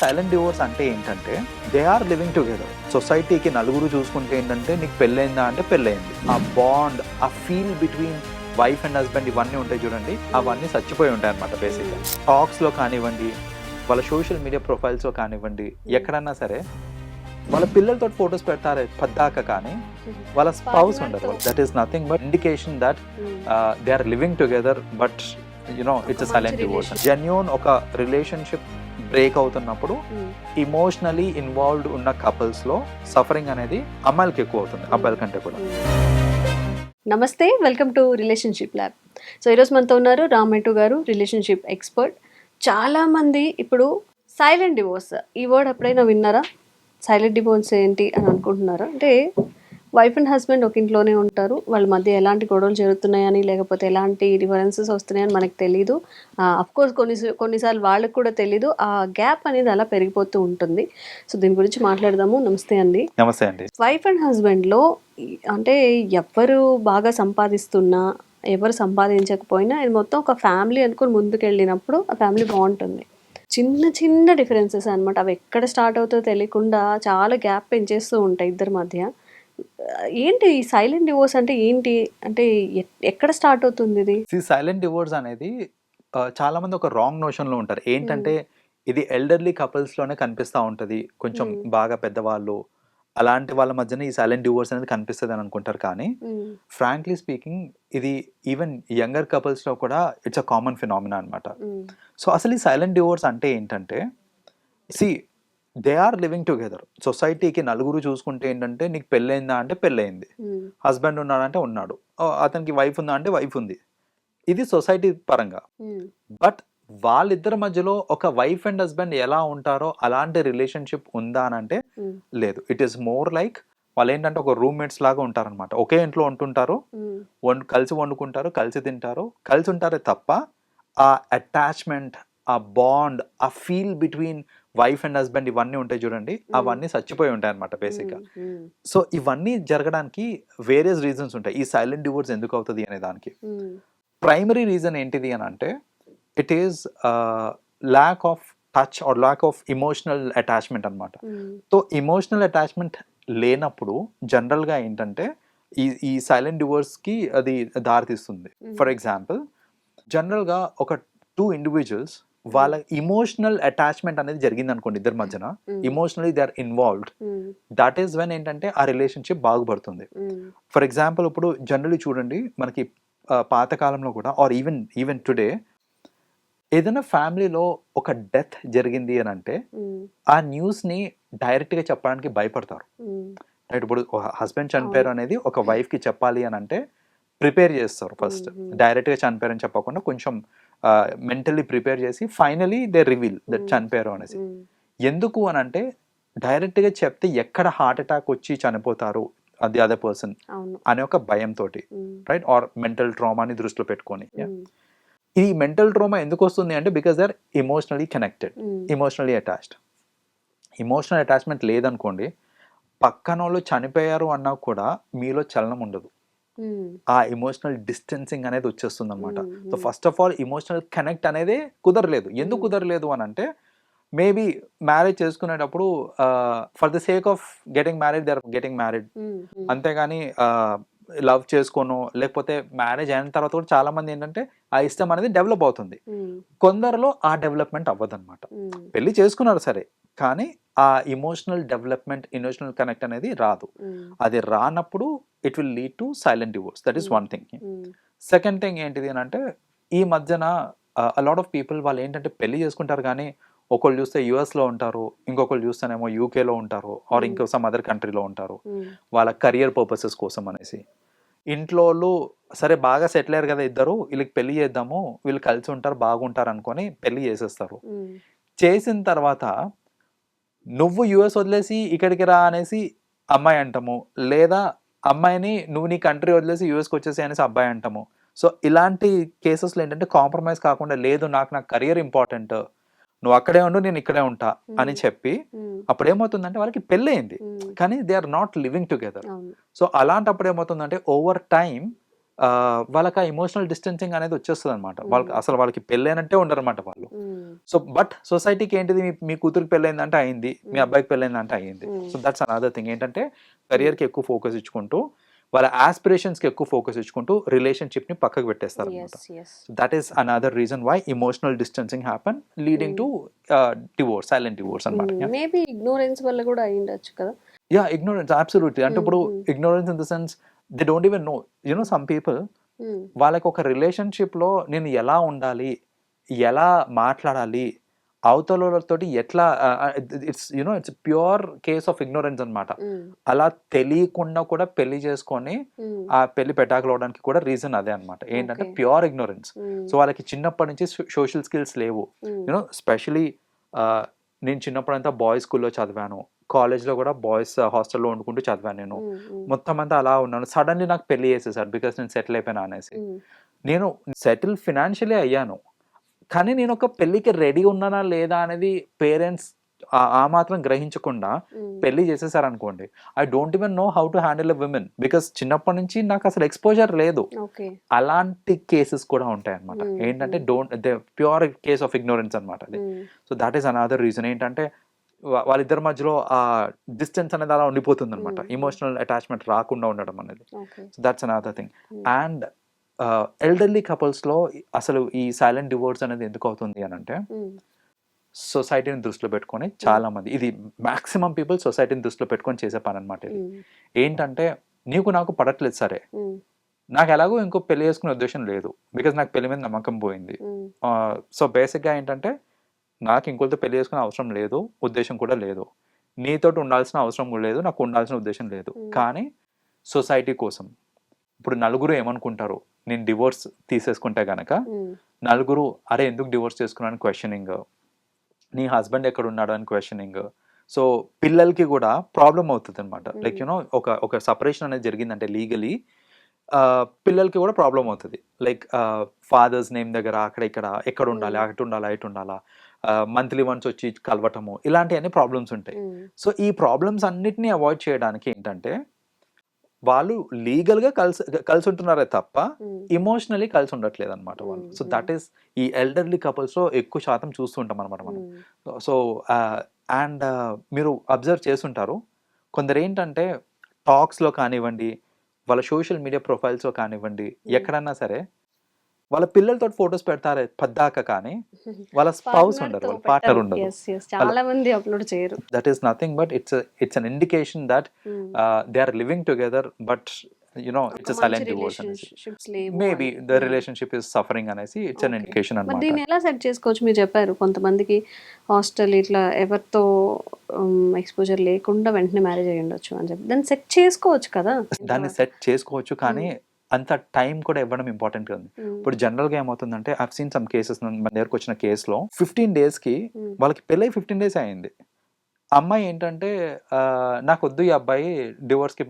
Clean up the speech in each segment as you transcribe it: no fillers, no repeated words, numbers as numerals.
Silent divorce అంటే ఏంటంటే they are living together. సొసైటీకి నలుగురు చూసుకుంటే ఏంటంటే నీకు పెళ్ళైందా అంటే పెళ్ళయింది. ఆ బాండ్, ఆ feel between wife and husband ఇవన్నీ ఉంటాయి చూడండి, అవన్నీ చచ్చిపోయి ఉంటాయి అనమాట. బేసిక్గా టాక్స్లో కానివ్వండి, వాళ్ళ సోషల్ మీడియా ప్రొఫైల్స్లో కానివ్వండి, ఎక్కడన్నా సరే వాళ్ళ పిల్లలతో ఫొటోస్ పెడతారు పద్దాక, కానీ వాళ్ళ స్పౌస్ ఉండదు. That is nothing but indication that they are living together, but it's silent divorce. Genuine ఒక రిలేషన్షిప్ బ్రేక్ అవుతున్నప్పుడు ఇమోషనలీ ఇన్వాల్వ్డ్ ఉన్న కపుల్స్ లో సఫరింగ్ అనేది అమ్మాయిలకి ఎక్కువ అవుతుంది, అబ్బాయిల కంటే కూడా. నమస్తే, welcome to relationship lab. So ఈరోజు మనతో ఉన్నారు రామెటు గారు, రిలేషన్షిప్ ఎక్స్పర్ట్. చాలామంది ఇప్పుడు సైలెంట్ డివోర్స్ ఈ వర్డ్ ఎప్పుడైనా విన్నారా? సైలెంట్ డివోర్స్ ఏంటి అని అనుకుంటున్నారా? అంటే వైఫ్ అండ్ హస్బెండ్ ఒక ఇంట్లోనే ఉంటారు, వాళ్ళ మధ్య ఎలాంటి గొడవలు జరుగుతున్నాయని లేకపోతే ఎలాంటి డిఫరెన్సెస్ వస్తున్నాయని మనకు తెలీదు. అఫ్కోర్స్ కొన్నిసార్లు వాళ్ళకి కూడా తెలీదు. ఆ గ్యాప్ అనేది అలా పెరిగిపోతూ ఉంటుంది. సో దీని గురించి మాట్లాడదాము. నమస్తే అండి. నమస్తే అండి. వైఫ్ అండ్ హస్బెండ్లో అంటే ఎవరు బాగా సంపాదిస్తున్నా ఎవరు సంపాదించకపోయినా ఇది మొత్తం ఒక ఫ్యామిలీ అనుకుని ముందుకెళ్ళినప్పుడు ఆ ఫ్యామిలీ బాగుంటుంది. చిన్న చిన్న డిఫరెన్సెస్ అనమాట, అవి ఎక్కడ స్టార్ట్ అవుతుందో తెలియకుండా చాలా గ్యాప్ పెంచేస్తూ ఉంటాయి ఇద్దరి మధ్య. ఏంటి ఈ సైలెంట్ డివోర్స్ అంటే ఏంటి? అంటే ఎక్కడ స్టార్ట్ అవుతుంది ఇది? సైలెంట్ డివోర్స్ అనేది చాలా మంది ఒక రాంగ్ నోషన్ లో ఉంటారు. ఏంటంటే ఇది ఎల్డర్లీ కపుల్స్ లోనే కనిపిస్తూ ఉంటది, కొంచెం బాగా పెద్దవాళ్ళు అలాంటి వాళ్ళ మధ్యన ఈ సైలెంట్ డివోర్స్ అనేది కనిపిస్తుంది అని అనుకుంటారు. కానీ ఫ్రాంక్లీ స్పీకింగ్ ఇది ఈవెన్ యంగర్ కపుల్స్ లో కూడా ఇట్స్ అ కామన్ ఫినామినా అనమాట. సో అసలు ఈ సైలెంట్ డివోర్స్ అంటే ఏంటంటే, దే ఆర్ లివింగ్ టుగెదర్. సొసైటీకి నలుగురు చూసుకుంటే ఏంటంటే నీకు పెళ్ళైందా అంటే పెళ్ళయింది, హస్బెండ్ ఉన్నాడంటే ఉన్నాడు, అతనికి వైఫ్ ఉందా అంటే వైఫ్ ఉంది. ఇది సొసైటీ పరంగా. బట్ వాళ్ళిద్దరి మధ్యలో ఒక వైఫ్ అండ్ హస్బెండ్ ఎలా ఉంటారో అలాంటి రిలేషన్షిప్ ఉందా అని అంటే లేదు. ఇట్ ఈస్ మోర్ లైక్ వాళ్ళు ఏంటంటే ఒక రూమ్మేట్స్ లాగా ఉంటారనమాట. ఒకే ఇంట్లో ఉంటుంటారు, కలిసి వండుకుంటారు, కలిసి తింటారు, కలిసి ఉంటారే తప్ప ఆ అటాచ్మెంట్, ఆ బాండ్, ఆ feel between wife and husband ఇవన్నీ ఉంటాయి చూడండి, అవన్నీ చచ్చిపోయి ఉంటాయి అనమాట బేసిక్గా. సో ఇవన్నీ జరగడానికి వేరియస్ రీజన్స్ ఉంటాయి. ఈ సైలెంట్ డివోర్స్ ఎందుకు అవుతుంది అనే దానికి ప్రైమరీ రీజన్ ఏంటిది అని అంటే it is lack of touch are lack of emotional attachment అనమాట. సో ఇమోషనల్ అటాచ్మెంట్ లేనప్పుడు జనరల్గా ఏంటంటే ఈ సైలెంట్ డివోర్స్కి అది దారితీస్తుంది. ఫర్ ఎగ్జాంపుల్, జనరల్గా ఒక టూ ఇండివిజువల్స్ వాళ్ళ ఇమోషనల్ అటాచ్మెంట్ అనేది జరిగింది అనుకోండి, ఇద్దరి మధ్యన emotionally they are involved, that is when ఏంటంటే ఆ రిలేషన్షిప్ బాగుపడుతుంది. ఫర్ ఎగ్జాంపుల్, ఇప్పుడు జనరల్లీ చూడండి, మనకి పాతకాలంలో కూడా ఆర్ ఈవెన్ టుడే ఏదైనా ఫ్యామిలీలో ఒక డెత్ జరిగింది అని అంటే ఆ న్యూస్ని డైరెక్ట్గా చెప్పడానికి భయపడతారు. రైట్, ఇప్పుడు హస్బెండ్ చనిపోయారు అనేది ఒక వైఫ్కి చెప్పాలి అని అంటే ప్రిపేర్ చేస్తారు. ఫస్ట్ డైరెక్ట్గా చనిపోయారని చెప్పకుండా కొంచెం మెంటల్లీ ప్రిపేర్ చేసి ఫైనలీ దే రివీల్ దట్ చనిపోయారు అనేసి. ఎందుకు అని అంటే డైరెక్ట్గా చెప్తే ఎక్కడ హార్ట్ అటాక్ వచ్చి చనిపోతారు అది అదర్ పర్సన్ అనే ఒక భయంతో, రైట్, ఆర్ మెంటల్ ట్రామాని దృష్టిలో పెట్టుకొని. ఈ మెంటల్ ట్రామా ఎందుకు వస్తుంది అంటే because they are emotionally connected, emotionally attached. Emotional attachment లేదనుకోండి, పక్కన వాళ్ళు చనిపోయారు అన్నా కూడా మీలో చలనం ఉండదు, ఆ ఎమోషనల్ డిస్టెన్సింగ్ అనేది వచ్చేస్తుంది అనమాట. So first of all emotional connect అనేది కుదరలేదు. ఎందుకు కుదరలేదు అని అంటే మేబీ మ్యారేజ్ చేసుకునేటప్పుడు for the sake of getting married they are getting married, అంతేగాని లవ్ చేసుకోను, లేకపోతే మ్యారేజ్ అయిన తర్వాత కూడా చాలా మంది ఏంటంటే ఆ ఇష్టం అనేది డెవలప్ అవుతుంది. కొందరిలో ఆ డెవలప్మెంట్ అవ్వదన్నమాట. పెళ్లి చేసుకున్నారు సరే, కానీ ఆ ఇమోషనల్ డెవలప్మెంట్, ఎమోషనల్ కనెక్ట్ అనేది రాదు. అది రానప్పుడు it will lead to silent divorce. That is one thing. Second thing ఏంటిది అని అంటే ఈ మధ్యన లాట్ ఆఫ్ పీపుల్ వాళ్ళు ఏంటంటే పెళ్లి చేసుకుంటారు, కానీ ఒకళ్ళు చూస్తే యుఎస్లో ఉంటారు, ఇంకొకళ్ళు చూస్తేనేమో యూకేలో ఉంటారు, ఆర్ ఇంకో సమ్ అదర్ కంట్రీలో ఉంటారు వాళ్ళ కెరియర్ పర్పసెస్ కోసం అనేసి. ఇంట్లో వాళ్ళు సరే బాగా సెటిల్ అయ్యారు కదా ఇద్దరు, వీళ్ళకి పెళ్లి చేద్దాము, వీళ్ళు కలిసి ఉంటారు బాగుంటారు అనుకొని పెళ్లి చేసేస్తారు. చేసిన తర్వాత నువ్వు యుఎస్ వదిలేసి ఇక్కడికి రా అనేసి అమ్మాయి అంటాము, లేదా అమ్మాయిని నువ్వు నీ కంట్రీ వదిలేసి యుఎస్కి వచ్చేసి అనేసి అబ్బాయి అంటాము. సో ఇలాంటి కేసెస్లో ఏంటంటే కాంప్రమైజ్ కాకుండా, లేదు నాకు కెరియర్ ఇంపార్టెంట్, నువ్వు అక్కడే ఉండు నేను ఇక్కడే ఉంటా అని చెప్పి అప్పుడు ఏమవుతుందంటే వాళ్ళకి పెళ్ళయింది, కానీ they are not living together. So అలాంటప్పుడు ఏమవుతుందంటే ఓవర్ టైం వాళ్ళకి ఆ ఎమోషనల్ డిస్టెన్సింగ్ అనేది వచ్చేస్తుంది అనమాట. వాళ్ళకి అసలు వాళ్ళకి పెళ్ళైనట్టే ఉండరు అనమాట వాళ్ళు. సో బట్ సొసైటీకి ఏంటిది, మీ కూతురికి పెళ్ళైందంటే అయింది, మీ అబ్బాయికి పెళ్ళైందంటే అయింది. So that's another thing. ఏంటంటే కెరియర్కి ఎక్కువ ఫోకస్ ఇచ్చుకుంటూ, వాళ్ళ ఆస్పిరేషన్స్కి ఎక్కువ ఫోకస్ ఇచ్చుకుంటూ రిలేషన్షిప్ని పక్కకు పెట్టేస్తారు అనమాట. So that is another reason why emotional distancing happen, leading to divorce, silent divorce అనమాట. మేబీ ఇగ్నోరెన్స్ వల్ల కూడా అయి ఉండొచ్చు కదా. Yeah, ignorance, absolutely. అంటే ఇప్పుడు ignorance in the sense they don't even know. You know some people వాళ్ళకి ఒక రిలేషన్షిప్లో నేను ఎలా ఉండాలి, ఎలా మాట్లాడాలి, అవతలతోటి ఎట్లా, it's it's pure case of ignorance అనమాట. అలా తెలియకుండా కూడా పెళ్లి చేసుకొని ఆ పెళ్లి పెటాకులు అవడానికి కూడా రీజన్ అదే అనమాట. ఏంటంటే ప్యూర్ ఇగ్నోరెన్స్. సో వాళ్ళకి చిన్నప్పటి నుంచి సోషల్ స్కిల్స్ లేవు. స్పెషలీ నేను చిన్నప్పుడంతా బాయ్స్ స్కూల్లో చదివాను, కాలేజ్లో కూడా బాయ్స్ హాస్టల్లో వండుకుంటూ చదివాను నేను. మొత్తం అంతా అలా ఉన్నాను. సడన్లీ నాకు పెళ్లి చేసేసారు బికాస్ నేను సెటిల్ అయిపోయినా అనేసి. నేను సెటిల్ ఫినాన్షియలీ అయ్యాను, కానీ నేను ఒక పెళ్లికి రెడీ ఉన్నానా లేదా అనేది పేరెంట్స్ ఆ మాత్రం గ్రహించకుండా పెళ్లి చేసేసారు అనుకోండి. I don't even know how to handle a women because చిన్నప్పటి నుంచి నాకు అసలు ఎక్స్పోజర్ లేదు. అలాంటి కేసెస్ కూడా ఉంటాయి అనమాట. ఏంటంటే ప్యూర్ కేస్ ఆఫ్ ఇగ్నోరెన్స్ అనమాట అది. So that is another reason. ఏంటంటే వాళ్ళిద్దరి మధ్యలో ఆ డిస్టెన్స్ అనేది అలా ఉండిపోతుంది అనమాట. ఎమోషనల్ అటాచ్మెంట్ రాకుండా ఉండడం అనేది. So that's another thing. And elderly కపుల్స్లో అసలు ఈ సైలెంట్ డివోర్స్ అనేది ఎందుకు అవుతుంది అని అంటే, సొసైటీని దృష్టిలో పెట్టుకొని చాలా మంది, ఇది మాక్సిమం పీపుల్ సొసైటీని దృష్టిలో పెట్టుకొని చేసే పని అనమాట ఇది. ఏంటంటే నీకు నాకు పడట్లేదు సరే, నాకు ఎలాగో ఇంకో పెళ్లి చేసుకునే ఉద్దేశం లేదు బికాజ్ నాకు పెళ్లి మీద నమ్మకం పోయింది. సో బేసిక్గా ఏంటంటే నాకు ఇంకొకరితో పెళ్లి చేసుకునే అవసరం లేదు, ఉద్దేశం కూడా లేదు. నీతోటి ఉండాల్సిన అవసరం కూడా లేదు, నాకు ఉండాల్సిన ఉద్దేశం లేదు. కానీ సొసైటీ కోసం ఇప్పుడు నలుగురు ఏమనుకుంటారు, నేను డివోర్స్ తీసేసుకుంటే గనక నలుగురు అరే ఎందుకు డివోర్స్ చేసుకున్నాను క్వశ్చనింగ్, నీ హస్బెండ్ ఎక్కడ ఉన్నాడు అని క్వశ్చనింగ్. సో పిల్లలకి కూడా ప్రాబ్లం అవుతుంది అనమాట. లైక్ యూనో ఒక సపరేషన్ అనేది జరిగిందంటే లీగలీ పిల్లలకి కూడా ప్రాబ్లం అవుతుంది. లైక్ ఫాదర్స్ నేమ్ దగ్గర అక్కడ ఇక్కడ ఎక్కడ ఉండాలి, అటు ఉండాలా ఇటు ఉండాలా, మంత్లీ వన్స్ వచ్చి కలవటము, ఇలాంటివన్నీ ప్రాబ్లమ్స్ ఉంటాయి. సో ఈ ప్రాబ్లమ్స్ అన్నిటినీ అవాయిడ్ చేయడానికి ఏంటంటే వాళ్ళు లీగల్గా కలిసి ఉంటున్నారే తప్ప ఇమోషనలీ కలిసి ఉండట్లేదు అనమాట వాళ్ళు. సో దట్ ఈస్ ఈ ఎల్డర్లీ కపుల్స్లో ఎక్కువ శాతం చూస్తుంటాం అనమాట మనం. సో అండ్ మీరు అబ్జర్వ్ చేస్తుంటారు, కొందరు ఏంటంటే టాక్స్లో కానివ్వండి, వాళ్ళ సోషల్ మీడియా ప్రొఫైల్స్లో కానివ్వండి, ఎక్కడన్నా సరే వాళ్ళ పిల్లలతో ఫొటోస్ పెడతారే పద్దాక, కానీ వాళ్ళ స్పౌస్ ఉండరు, వాళ్ళ పార్ట్నర్ ఉండరు. చాలా మంది అప్లోడ్ చేయరు. That is nothing but it's an indication that they are living together but it's a silent divorce. Maybe the relationship is suffering అనేసి it's an indication అన్నమాట. దీన్ని ఎలా సెట్ చేసుకోవచ్చు? మీరు చెప్పారు కొంతమందికి హాస్టల్ ఇట్లా ఎవరితో ఎక్స్పోజర్ లేకుండా వెంటనే మ్యారేజ్ అయ్యి ఉండొచ్చు అని చెప్పి, దాన్ని సెట్ చేసుకోవచ్చు కదా. దాన్ని సెట్ చేసుకోవచ్చు, కానీ అంత టైం కూడా ఇవ్వడం ఇంపార్టెంట్ కదా. ఇప్పుడు జనరల్గా ఏమవుతుందంటే I have seen some cases, మన దగ్గరకు వచ్చిన కేసులో 15 daysకి వాళ్ళకి పెళ్ళై 15 days అయింది. అమ్మాయి ఏంటంటే నాకు వద్దు ఈ అబ్బాయి, డివోర్స్కి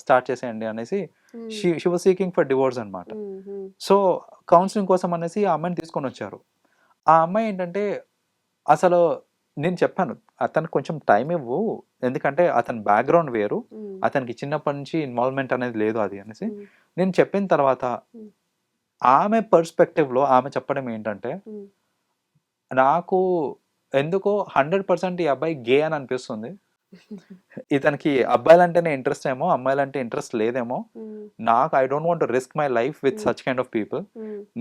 స్టార్ట్ చేసేయండి అనేసి she was seeking for divorce అనమాట. సో కౌన్సిలింగ్ కోసం అనేసి ఆ అమ్మాయిని తీసుకొని వచ్చారు. ఆ అమ్మాయి ఏంటంటే అసలు నేను చెప్పాను అతనికి కొంచెం టైం ఇవ్వు, ఎందుకంటే అతని బ్యాక్గ్రౌండ్ వేరు, అతనికి చిన్నప్పటి నుంచి ఇన్వాల్వ్మెంట్ అనేది లేదు అది అనేసి నేను చెప్పిన తర్వాత ఆమె పర్స్పెక్టివ్లో ఆమె చెప్పడం ఏంటంటే, నాకు ఎందుకో 100% ఈ అబ్బాయి గే అని అనిపిస్తుంది, ఇతనికి అబ్బాయిలంటేనే ఇంట్రెస్ట్ ఏమో, అమ్మాయిలంటే ఇంట్రెస్ట్ లేదేమో, నాకు I don't want to risk my life with such kind of people.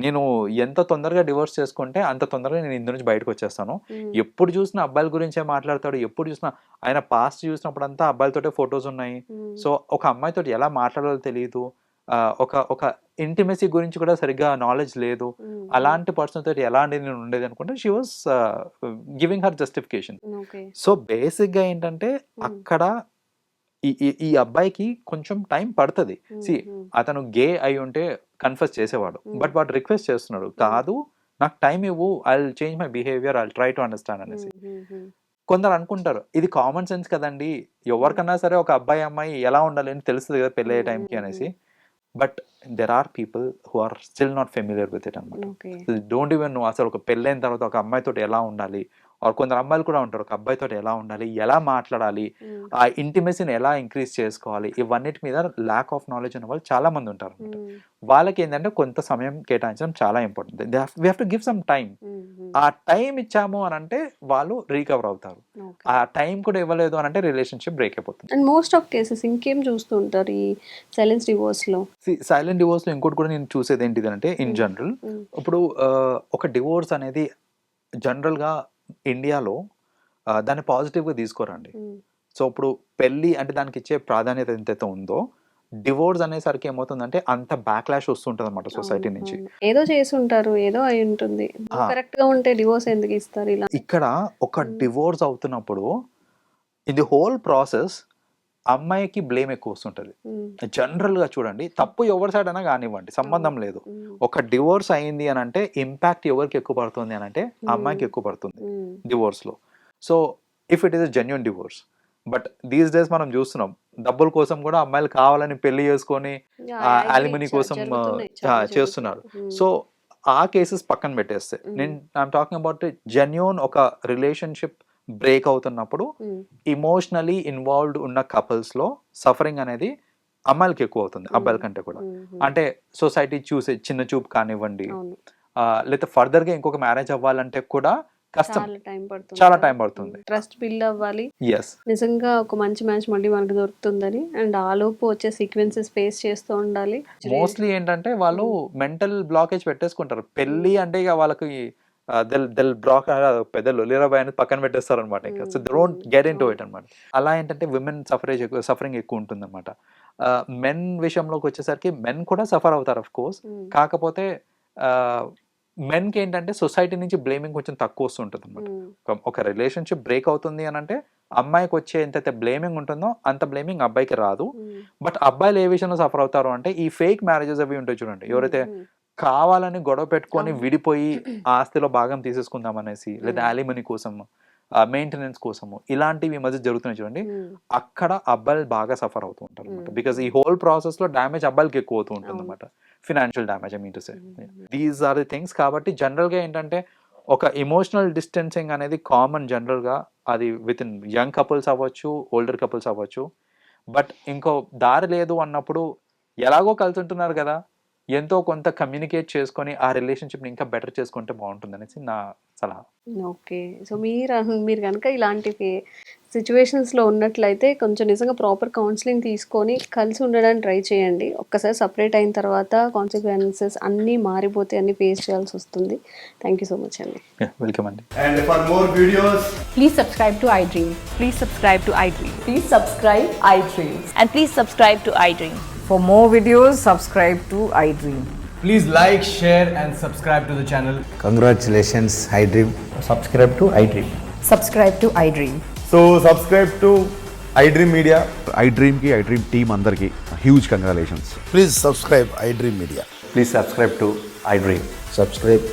నేను ఎంత తొందరగా డివోర్స్ చేసుకుంటే అంత తొందరగా నేను ఇందు నుంచి బయటకు వచ్చేస్తాను. ఎప్పుడు చూసినా అబ్బాయిల గురించే మాట్లాడతాడు, ఎప్పుడు చూసినా ఆయన పాస్ట్ చూసినప్పుడు అంతా అబ్బాయిలతోటే ఫొటోస్ ఉన్నాయి. సో ఒక అమ్మాయితో ఎలా మాట్లాడాలో తెలియదు, ఒక ఇంటిమెసీ గురించి కూడా సరిగ్గా నాలెడ్జ్ లేదు. అలాంటి పర్సన్ తోటి ఎలా నేను ఉండేది అనుకుంటే she was giving her justification. So బేసిక్గా ఏంటంటే అక్కడ ఈ అబ్బాయికి కొంచెం టైం పడుతుంది. అతను గే అయి ఉంటే కన్ఫెస్ చేసేవాడు, బట్ వాడు రిక్వెస్ట్ చేస్తున్నాడు, కాదు నాకు టైం ఇవ్వు, I will change my behaviour, I will try to understand అనేసి. కొందరు అనుకుంటారు ఇది కామన్ సెన్స్ కదండి, ఎవరికన్నా సరే ఒక అబ్బాయి అమ్మాయి ఎలా ఉండాలి అని తెలుస్తుంది కదా పెళ్ళయ్యే టైంకి అనేసి. But there are people who are still not familiar with it అనమాట. డోంట్ ఈవెన్ నో అసలు ఒక పెళ్ళైన తర్వాత ఒక అమ్మాయితో ఎలా ఉండాలి, ఆర్ కొందరు అమ్మాయిలు కూడా ఉంటారు ఒక అబ్బాయితో ఎలా ఉండాలి, ఎలా మాట్లాడాలి, ఆ ఇంటిమసీని ఎలా ఇంక్రీజ్ చేసుకోవాలి, ఇవన్నిటి మీద ల్యాక్ ఆఫ్ నాలెడ్జ్ ఉన్న వాళ్ళు చాలా మంది ఉంటారు అనమాట. వాళ్ళకి ఏంటంటే కొంత సమయం కేటాయించడం చాలా important. We have to give some time. ఆ టైం ఇచ్చాము అని అంటే వాళ్ళు రీకవర్ అవుతారు. ఆ టైం కూడా ఇవ్వలేదు అని అంటే రిలేషన్షిప్ బ్రేక్ అయిపోతుంది. అండ్ మోస్ట్ ఆఫ్ కేసెస్ ఇంకేం చూస్తూ ఉంటారు ఈ సైలెన్స్ డివోర్స్ లో? సైలెంట్ డివోర్స్ లో ఇంకోటి కూడా నేను చూసేది ఏంటిది అంటే ఇన్ జనరల్ ఇప్పుడు ఒక డివోర్స్ అనేది జనరల్ గా ఇండియాలో దాన్ని పాజిటివ్ గా తీసుకోరండి. సో ఇప్పుడు పెళ్లి అంటే దానికి ఇచ్చే ప్రాధాన్యత ఎంతైతే ఉందో డివోర్స్ అనేసరికి ఏమవుతుందంటే అంత బ్యాక్లాష్ వస్తుంటది అనమాట సొసైటీ నుంచి. ఏదో చేసి ఉంటారు, ఏదో అయి ఉంటుంది, కరెక్ట్ గా ఉంటే డివోర్స్ ఎందుకు ఇస్తారు ఇలా? ఇక్కడ ఒక డివోర్స్ అవుతున్నప్పుడు ఇన్ ది హోల్ ప్రాసెస్ అమ్మాయికి బ్లేమ్ ఎక్కువ వస్తుంటది. జనరల్ గా చూడండి, తప్పు ఎవరి సైడ్ అయినా కానివ్వండి, సంబంధం లేదు. ఒక డివోర్స్ అయింది అని అంటే ఇంపాక్ట్ ఎవరికి ఎక్కువ పడుతుంది అని అంటే అమ్మాయికి ఎక్కువ పడుతుంది డివోర్స్ లో. So if it is a genuine divorce, but these days మనం చూస్తున్నాం డబ్బుల కోసం కూడా అమ్మాయిలు కావాలని పెళ్లి చేసుకొని అలిమినీ కోసం చేస్తున్నారు. సో ఆ కేసెస్ పక్కన పెట్టేస్తే నేను ఐఎమ్ టాకింగ్ అబౌట్ జెన్యూన్ ఒక రిలేషన్షిప్ బ్రేక్ అవుతున్నప్పుడు ఇమోషనలీ ఇన్వాల్వ్డ్ ఉన్న కపుల్స్ లో సఫరింగ్ అనేది అమ్మాయిలకి ఎక్కువ అవుతుంది అబ్బాయిల కంటే కూడా. అంటే సొసైటీ చూసే చిన్న చూపు కానివ్వండి, లేదా ఫర్దర్ గా ఇంకొక మ్యారేజ్ అవ్వాలంటే కూడా కష్టం, చాలా టైం పడుతుంది. ట్రస్ట్ బిల్డ్ అవ్వాలి. yes నిజంగా ఒక మంచి మ్యాచ్ మళ్ళీ మనకు దొరుకుతుందని అండ్ ఆలోపు వచ్చే సీక్వెన్సెస్ ఫేస్ చేస్తూ ఉండాలి. మోస్ట్లీ ఏంటంటే వాళ్ళు మెంటల్ బ్లాకేజ్ పెట్టేసుకుంటారు. పెళ్లి అంటే ఇక వాళ్ళకి దెల్ బ్లాక్ పెద్ద లొలిరాబాయ్ అనేది పక్కన పెట్టేస్తారు అనమాట. ఇంకా so they don't get in to it అనమాట. అలా ఏంటంటే విమెన్ సఫరింగ్ ఎక్కువ ఉంటుంది అనమాట. మెన్ విషయంలోకి వచ్చేసరికి మెన్ కూడా సఫర్ అవుతారు ఆఫ్ కోర్స్. కాకపోతే మెన్కి ఏంటంటే సొసైటీ నుంచి బ్లేమింగ్ కొంచెం తక్కువ వస్తుంటుంది అనమాట. ఒక రిలేషన్షిప్ బ్రేక్ అవుతుంది అని అంటే అమ్మాయికి వచ్చే ఎంతైతే బ్లేమింగ్ ఉంటుందో అంత బ్లేమింగ్ అబ్బాయికి రాదు. బట్ అబ్బాయిలు ఏ విషయంలో సఫర్ అవుతారు అంటే ఈ ఫేక్ మ్యారేజెస్ అవి ఉంటాయి చూడండి, ఎవరైతే కావాలని గొడవ పెట్టుకొని విడిపోయి ఆస్తిలో భాగం తీసేసుకుందాం అనేసి, లేదా అలిమనీ కోసం, మెయింటెనెన్స్ కోసము, ఇలాంటివి ఈ మధ్య జరుగుతున్నాయి చూడండి, అక్కడ అబ్బాయిలు బాగా సఫర్ అవుతూ ఉంటారు అనమాట. బికాస్ ఈ హోల్ ప్రాసెస్ లో డ్యామేజ్ అబ్బాయిలకి ఎక్కువ అవుతూ ఉంటుంది అనమాట. Financial damage I mean to say. These are the things. కాబట్టి జనరల్ గా ఏంటంటే ఒక ఎమోషనల్ డిస్టెన్సింగ్ అనేది కామన్ జనరల్ గా, అది విత్ ఇన్ యంగ్ కపుల్స్ అవ్వచ్చు, ఓల్డర్ కపుల్స్ అవ్వచ్చు. బట్ ఇంకో దారి లేదు అన్నప్పుడు ఎలాగో కలిసి ఉంటున్నారు కదా, ఎంతో కొంత కమ్యూనికేట్ చేసుకొని ఆ రిలేషన్షిప్ని ఇంకా బెటర్ చేసుకుంటే బాగుంటుంది అనేసి నా సలహా. ఓకే. సో మీరు కనుక ఇలాంటి సిచ్యువేషన్స్లో ఉన్నట్లయితే కొంచెం నిజంగా ప్రాపర్ కౌన్సిలింగ్ తీసుకొని కలిసి ఉండడానికి ట్రై చేయండి. ఒక్కసారి సపరేట్ అయిన తర్వాత కాన్సిక్వెన్సెస్ అన్నీ మారిపోతే అన్నీ ఫేస్ చేయాల్సి వస్తుంది. థ్యాంక్ యూ సో మచ్ అండి. వెల్కమ్ అండి. And for more videos, Please subscribe to iDream. Please subscribe to iDream. Please subscribe iDream. And please subscribe to iDream. For more videos, subscribe to iDream. please like, share and subscribe to the channel. Congratulations, iDream. Subscribe to iDream. Subscribe to iDream. So subscribe to iDream Media. iDream team andarki huge congratulations. Please subscribe iDream Media. Please subscribe to iDream. Subscribe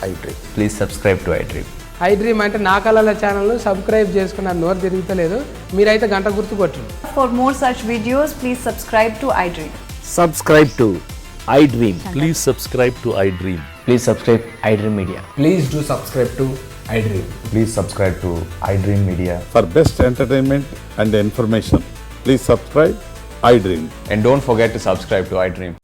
iDream. Please subscribe to iDream. iDream అంటే నా కళల ఛానల్ను subscribe చేసుకున్న నోరు తిరుగుతలేదు, మీరైతే గంట గుర్తు కొట్టండి. For more such videos, please subscribe to iDream. Subscribe to iDream. Please subscribe to iDream. Please subscribe iDream Media. Please do subscribe to iDream. Please subscribe to iDream Media. For best entertainment and information, please subscribe iDream. And don't forget to subscribe to iDream.